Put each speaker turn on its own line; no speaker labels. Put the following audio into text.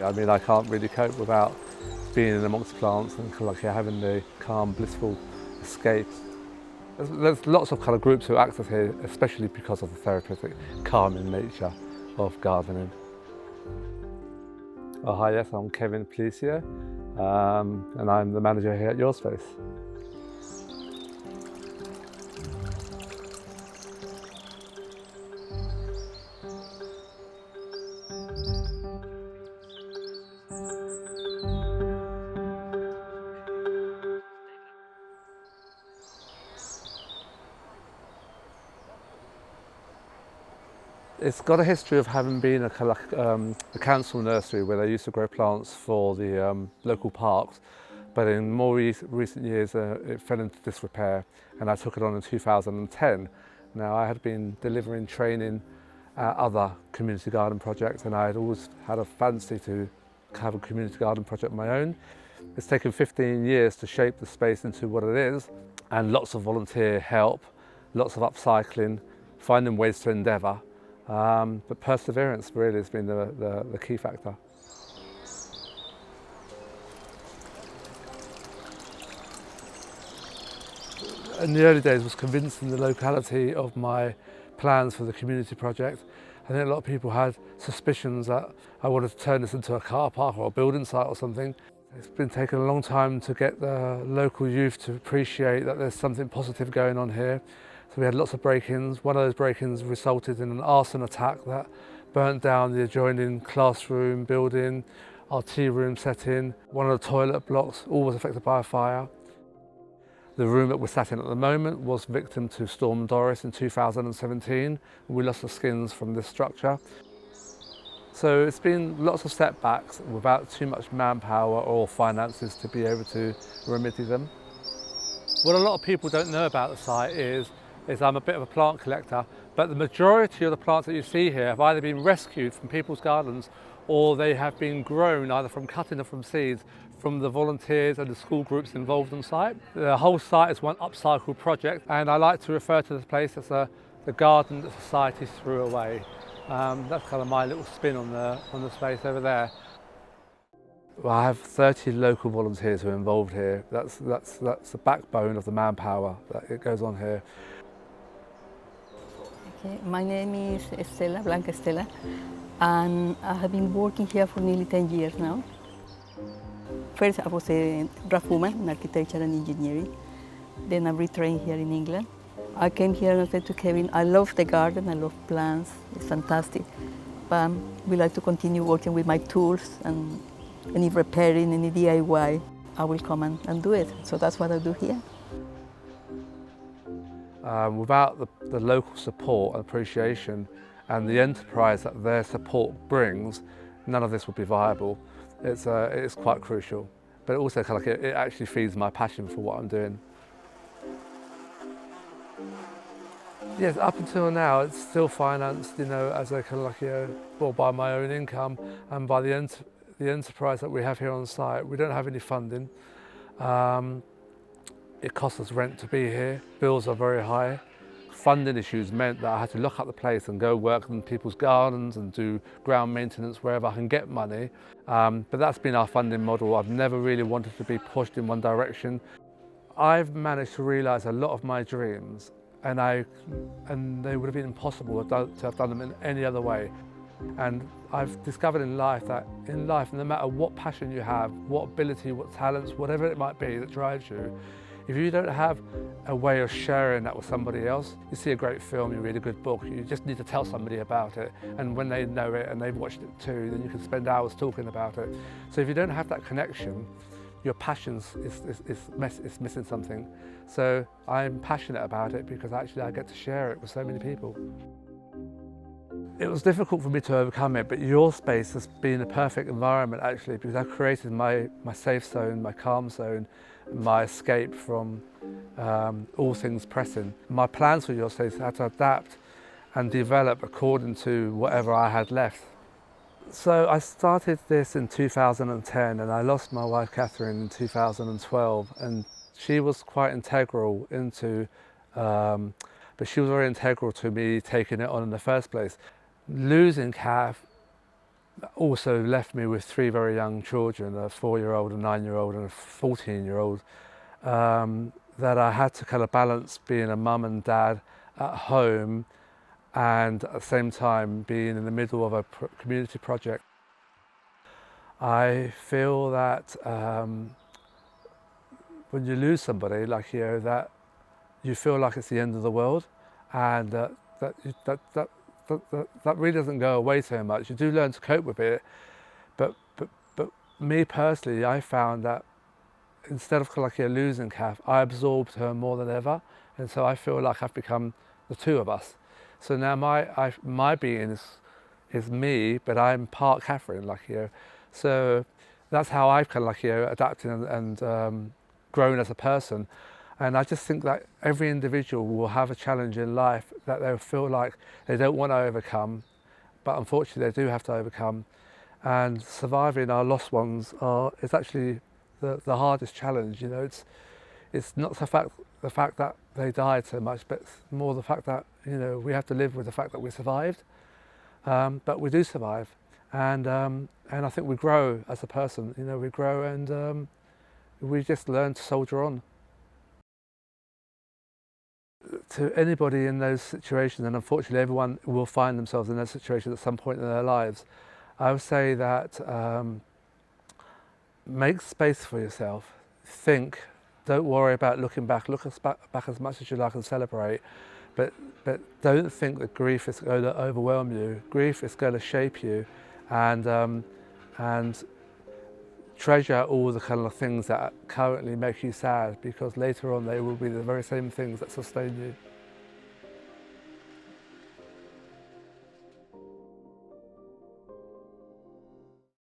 I mean, I can't really cope without being in amongst plants and kind of like having the calm, blissful escape. There's lots of kind of groups who access here, especially because of the therapeutic, calming nature of gardening. Oh, hi, yes, I'm Kevin Policia, and I'm the manager here at Yourspace. It's got a history of having been a council nursery where they used to grow plants for the local parks, but in more recent years it fell into disrepair and I took it on in 2010. Now, I had been delivering training at other community garden projects and I had always had a fancy to have a community garden project of my own. It's taken 15 years to shape the space into what it is, and lots of volunteer help, lots of upcycling, finding ways to endeavour. But perseverance really has been the key factor. In the early days was convincing the locality of my plans for the community project. I think a lot of people had suspicions that I wanted to turn this into a car park or a building site or something. It's been taking a long time to get the local youth to appreciate that there's something positive going on here. So we had lots of break-ins. One of those break-ins resulted in an arson attack that burnt down the adjoining classroom building, our tea room setting, one of the toilet blocks, all was affected by a fire. The room that we're sat in at the moment was victim to Storm Doris in 2017. We lost the skins from this structure. So it's been lots of setbacks without too much manpower or finances to be able to remedy them. What a lot of people don't know about the site is I'm a bit of a plant collector, but the majority of the plants that you see here have either been rescued from people's gardens or they have been grown either from cutting or from seeds from the volunteers and the school groups involved on site. The whole site is one upcycle project, and I like to refer to this place as the garden that society threw away. That's kind of my little spin on the space over there. Well, I have 30 local volunteers who are involved here. That's the backbone of the manpower that it goes on here.
Okay, my name is Estela, Blanca Estela, and I have been working here for nearly 10 years now. First, I was a draftswoman in architecture and engineering. Then I retrained here in England. I came here and I said to Kevin, I love the garden, I love plants, it's fantastic. But we like to continue working with my tools and any repairing, any DIY, I will come and do it. So that's what I do here.
Without the local support and appreciation and the enterprise that their support brings, none of this would be viable. It's quite crucial, but also kind of it actually feeds my passion for what I'm doing. Yes, up until now, it's still financed, as a kind of well, by my own income and by the enterprise that we have here on site. We don't have any funding. It costs us rent to be here. Bills are very high. Funding issues meant that I had to look up the place and go work in people's gardens and do ground maintenance wherever I can get money. But that's been our funding model. I've never really wanted to be pushed in one direction. I've managed to realise a lot of my dreams, and they would have been impossible to have done them in any other way. And I've discovered in life, no matter what passion you have, what ability, what talents, whatever it might be that drives you, if you don't have a way of sharing that with somebody else, you see a great film, you read a good book, you just need to tell somebody about it. And when they know it and they've watched it too, then you can spend hours talking about it. So if you don't have that connection, your passion is missing something. So I'm passionate about it because actually I get to share it with so many people. It was difficult for me to overcome it, but Yourspace has been a perfect environment actually, because I've created my safe zone, my calm zone, my escape from all things pressing. My plans for Yourspace had to adapt and develop according to whatever I had left. So I started this in 2010 and I lost my wife Catherine in 2012, and she was quite integral into But she was very integral to me taking it on in the first place. Losing Kath also left me with three very young children, a 4-year-old, a 9-year-old and a 14-year-old, that I had to kind of balance being a mum and dad at home and at the same time being in the middle of a community project. I feel that when you lose somebody, like that you feel like it's the end of the world, and that really doesn't go away so much. You do learn to cope with it, but me personally, I found that instead of losing Kath, I absorbed her more than ever, and so I feel like I've become the two of us. So now my being is me, but I'm part Catherine, So that's how I've kind of adapted and grown as a person. And I just think that every individual will have a challenge in life that they'll feel like they don't want to overcome, but unfortunately they do have to overcome. And surviving our lost ones is actually the hardest challenge. It's not the fact that they died so much, but it's more the fact that we have to live with the fact that we survived. But we do survive, and I think we grow as a person. We grow, and we just learn to soldier on. To anybody in those situations, and unfortunately everyone will find themselves in those situations at some point in their lives, I would say that make space for yourself, think, don't worry about looking back, look back as much as you like and celebrate, but don't think that grief is going to overwhelm you. Grief is going to shape you, and treasure all the kind of things that currently make you sad, because later on they will be the very same things that sustain you.